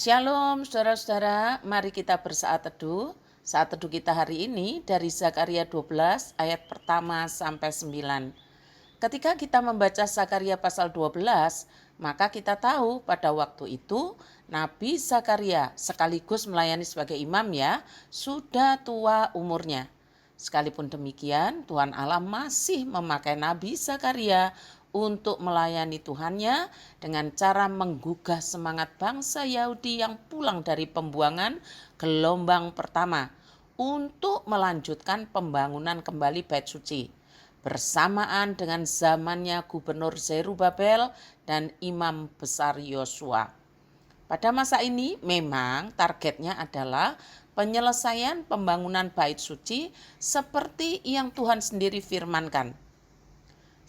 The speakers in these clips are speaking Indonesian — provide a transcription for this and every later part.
Shalom saudara-saudara, mari kita bersaat teduh. Saat teduh kita hari ini dari Zakaria 12 ayat pertama sampai 9. Ketika kita membaca Zakaria pasal 12, maka kita tahu pada waktu itu Nabi Zakaria sekaligus melayani sebagai imam sudah tua umurnya. Sekalipun demikian, Tuhan Allah masih memakai Nabi Zakaria untuk melayani Tuhannya dengan cara menggugah semangat bangsa Yahudi yang pulang dari pembuangan gelombang pertama untuk melanjutkan pembangunan kembali Bait Suci bersamaan dengan zamannya Gubernur Zerubabel dan Imam Besar Yosua. Pada masa ini memang targetnya adalah penyelesaian pembangunan Bait Suci seperti yang Tuhan sendiri firmankan.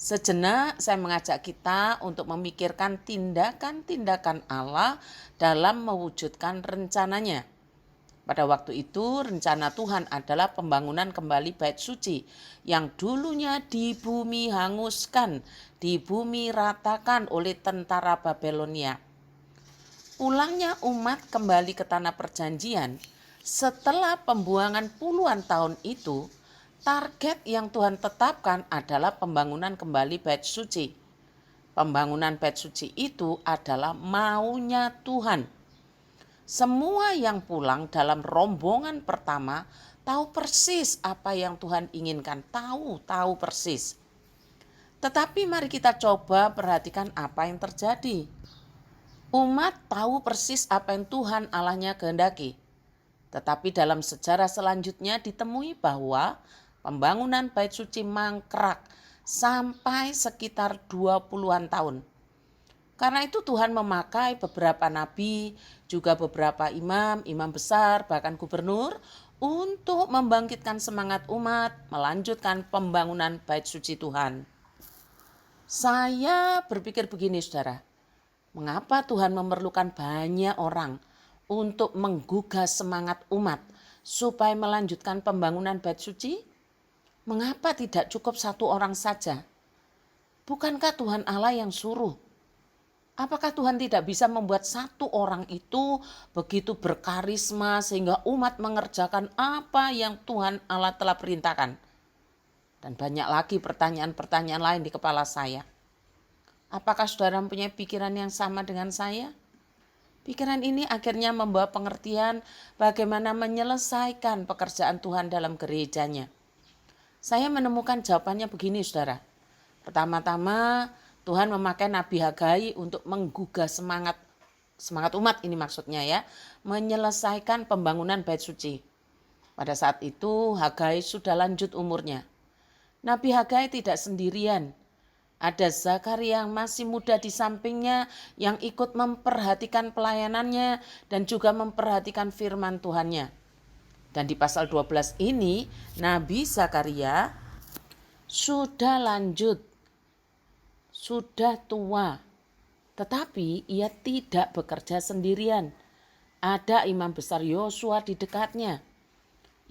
Sejenak saya mengajak kita untuk memikirkan tindakan-tindakan Allah dalam mewujudkan rencananya. Pada waktu itu rencana Tuhan adalah pembangunan kembali Bait Suci yang dulunya di bumi hanguskan, di bumi ratakan oleh tentara Babelonia. Pulangnya umat kembali ke tanah perjanjian setelah pembuangan puluhan tahun itu, target yang Tuhan tetapkan adalah pembangunan kembali Bait Suci. Pembangunan Bait Suci itu adalah maunya Tuhan. Semua yang pulang dalam rombongan pertama tahu persis apa yang Tuhan inginkan, tahu persis. Tetapi mari kita coba perhatikan apa yang terjadi. Umat tahu persis apa yang Tuhan Allahnya kehendaki. Tetapi dalam sejarah selanjutnya ditemui bahwa pembangunan Bait Suci mangkrak sampai sekitar 20-an tahun. Karena itu Tuhan memakai beberapa nabi, juga beberapa imam besar, bahkan gubernur untuk membangkitkan semangat umat melanjutkan pembangunan Bait Suci Tuhan. Saya berpikir begini saudara, mengapa Tuhan memerlukan banyak orang untuk menggugah semangat umat supaya melanjutkan pembangunan Bait Suci? Mengapa tidak cukup satu orang saja? Bukankah Tuhan Allah yang suruh? Apakah Tuhan tidak bisa membuat satu orang itu begitu berkarisma sehingga umat mengerjakan apa yang Tuhan Allah telah perintahkan? Dan banyak lagi pertanyaan-pertanyaan lain di kepala saya. Apakah saudara mempunyai pikiran yang sama dengan saya? Pikiran ini akhirnya membawa pengertian bagaimana menyelesaikan pekerjaan Tuhan dalam gerejanya. Saya menemukan jawabannya begini saudara. Pertama-tama Tuhan memakai Nabi Hagai untuk menggugah semangat umat ini maksudnya menyelesaikan pembangunan Bait Suci. Pada saat itu Hagai sudah lanjut umurnya. Nabi Hagai tidak sendirian. Ada Zakaria yang masih muda di sampingnya yang ikut memperhatikan pelayanannya dan juga memperhatikan firman Tuhannya. Dan di pasal 12 ini Nabi Zakaria sudah lanjut, sudah tua, tetapi ia tidak bekerja sendirian. Ada imam besar Yosua di dekatnya.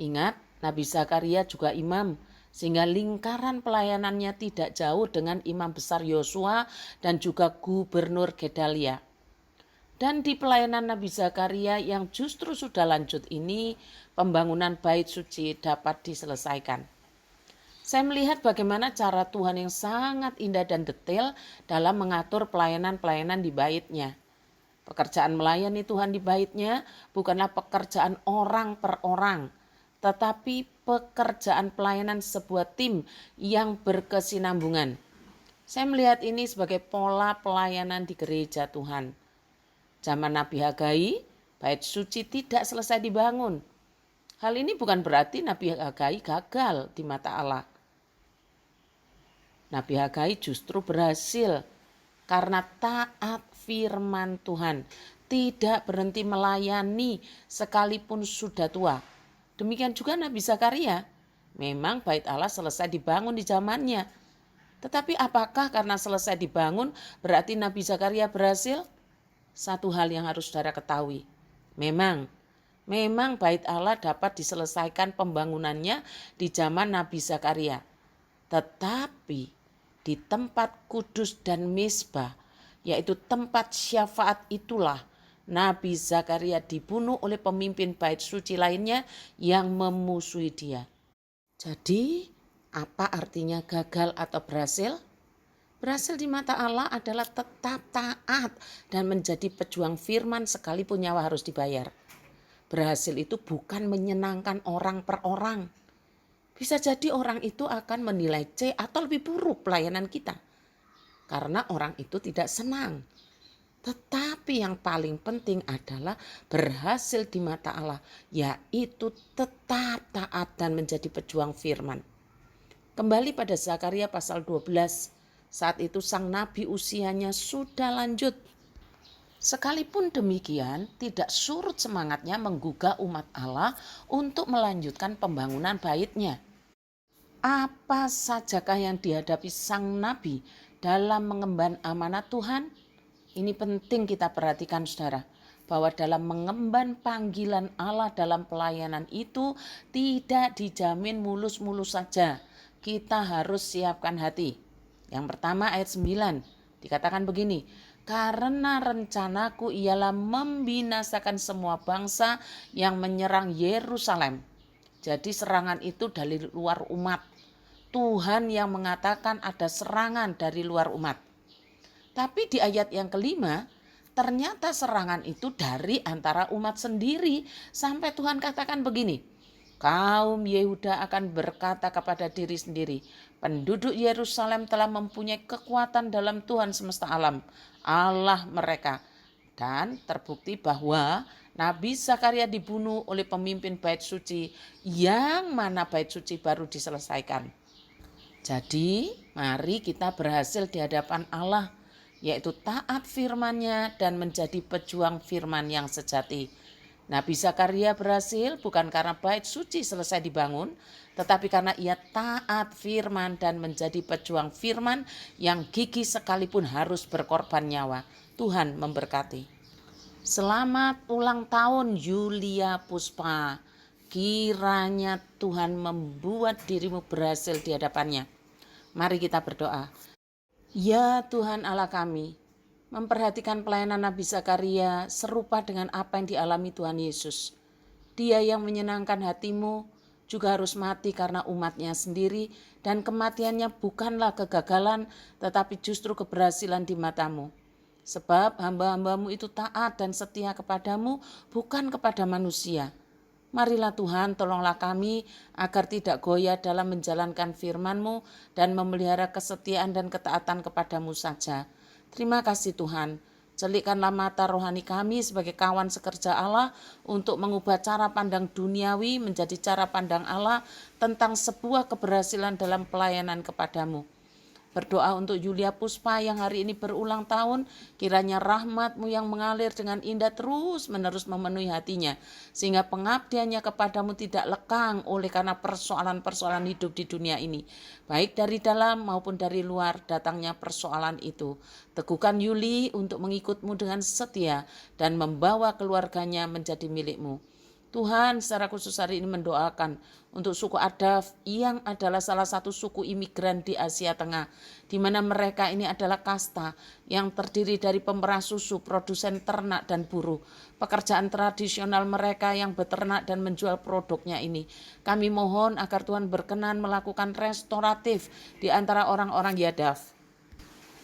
Ingat, Nabi Zakaria juga imam, sehingga lingkaran pelayanannya tidak jauh dengan imam besar Yosua dan juga gubernur Gedalia. Dan di pelayanan Nabi Zakaria yang justru sudah lanjut ini, pembangunan Bait Suci dapat diselesaikan. Saya melihat bagaimana cara Tuhan yang sangat indah dan detail dalam mengatur pelayanan-pelayanan di baitnya. Pekerjaan melayani Tuhan di baitnya bukanlah pekerjaan orang per orang, tetapi pekerjaan pelayanan sebuah tim yang berkesinambungan. Saya melihat ini sebagai pola pelayanan di gereja Tuhan. Zaman Nabi Hagai, Bait Suci tidak selesai dibangun. Hal ini bukan berarti Nabi Hagai gagal di mata Allah. Nabi Hagai justru berhasil karena taat firman Tuhan, tidak berhenti melayani sekalipun sudah tua. Demikian juga Nabi Zakaria, memang bait Allah selesai dibangun di zamannya. Tetapi apakah karena selesai dibangun berarti Nabi Zakaria berhasil? Satu hal yang harus saudara ketahui, memang bait Allah dapat diselesaikan pembangunannya di zaman Nabi Zakaria. Tetapi di tempat kudus dan mezbah, yaitu tempat syafaat itulah Nabi Zakaria dibunuh oleh pemimpin bait suci lainnya yang memusuhi dia. Jadi, apa artinya gagal atau berhasil? Berhasil di mata Allah adalah tetap taat dan menjadi pejuang firman sekalipun nyawa harus dibayar. Berhasil itu bukan menyenangkan orang per orang. Bisa jadi orang itu akan menilai C atau lebih buruk pelayanan kita. Karena orang itu tidak senang. Tetapi yang paling penting adalah berhasil di mata Allah, yaitu tetap taat dan menjadi pejuang firman. Kembali pada Zakaria pasal 12, saat itu sang nabi usianya sudah lanjut. Sekalipun demikian, tidak surut semangatnya menggugah umat Allah untuk melanjutkan pembangunan baitnya. Apa sajakah yang dihadapi sang nabi dalam mengemban amanat Tuhan? Ini penting kita perhatikan saudara, bahwa dalam mengemban panggilan Allah dalam pelayanan itu tidak dijamin mulus-mulus saja. Kita harus siapkan hati. Yang pertama ayat 9 dikatakan begini, karena rencanaku ialah membinasakan semua bangsa yang menyerang Yerusalem. Jadi serangan itu dari luar umat. Tuhan yang mengatakan ada serangan dari luar umat. Tapi di ayat yang kelima, ternyata serangan itu dari antara umat sendiri. Sampai Tuhan katakan begini, kaum Yehuda akan berkata kepada diri sendiri, penduduk Yerusalem telah mempunyai kekuatan dalam Tuhan semesta alam, Allah mereka. Dan terbukti bahwa Nabi Zakaria dibunuh oleh pemimpin bait suci, yang mana bait suci baru diselesaikan. Jadi mari kita berhasil di hadapan Allah, yaitu taat firman-Nya dan menjadi pejuang firman yang sejati. Nabi Zakaria berhasil bukan karena bait suci selesai dibangun, tetapi karena ia taat firman dan menjadi pejuang firman yang gigih sekalipun harus berkorban nyawa. Tuhan memberkati. Selamat ulang tahun Yulia Puspa. Kiranya Tuhan membuat dirimu berhasil di hadapannya. Mari kita berdoa. Ya Tuhan Allah kami, memperhatikan pelayanan Nabi Zakaria serupa dengan apa yang dialami Tuhan Yesus. Dia yang menyenangkan hatimu juga harus mati karena umatnya sendiri, dan kematiannya bukanlah kegagalan tetapi justru keberhasilan di matamu. Sebab hamba-hambamu itu taat dan setia kepadamu, bukan kepada manusia. Marilah Tuhan, tolonglah kami agar tidak goyah dalam menjalankan firman-Mu dan memelihara kesetiaan dan ketaatan kepadamu saja. Terima kasih Tuhan. Celikkanlah mata rohani kami sebagai kawan sekerja Allah untuk mengubah cara pandang duniawi menjadi cara pandang Allah tentang sebuah keberhasilan dalam pelayanan kepadamu. Berdoa untuk Yulia Puspa yang hari ini berulang tahun, kiranya rahmat-Mu yang mengalir dengan indah terus menerus memenuhi hatinya, sehingga pengabdiannya kepadamu tidak lekang oleh karena persoalan-persoalan hidup di dunia ini. Baik dari dalam maupun dari luar datangnya persoalan itu. Teguhkan Yuli untuk mengikut-Mu dengan setia dan membawa keluarganya menjadi milik-Mu. Tuhan secara khusus hari ini mendoakan untuk suku Adaf yang adalah salah satu suku imigran di Asia Tengah, di mana mereka ini adalah kasta yang terdiri dari pemerah susu, produsen ternak dan buruh. Pekerjaan tradisional mereka yang beternak dan menjual produknya ini. Kami mohon agar Tuhan berkenan melakukan restoratif di antara orang-orang Yadaf,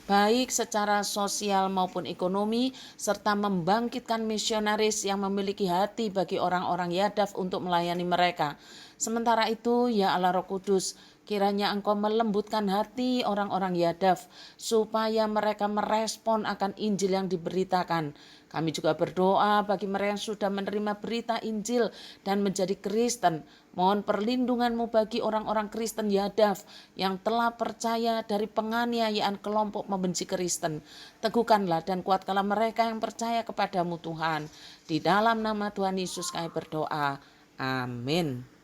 baik secara sosial maupun ekonomi, serta membangkitkan misionaris yang memiliki hati bagi orang-orang Yadaf untuk melayani mereka. Sementara itu, ya Allah Roh Kudus, kiranya Engkau melembutkan hati orang-orang Yadaf supaya mereka merespon akan Injil yang diberitakan. Kami juga berdoa bagi mereka yang sudah menerima berita Injil dan menjadi Kristen. Mohon perlindungan-Mu bagi orang-orang Kristen Yadaf yang telah percaya dari penganiayaan kelompok membenci Kristen. Teguhkanlah dan kuatkanlah mereka yang percaya kepadamu Tuhan. Di dalam nama Tuhan Yesus kami berdoa. Amin.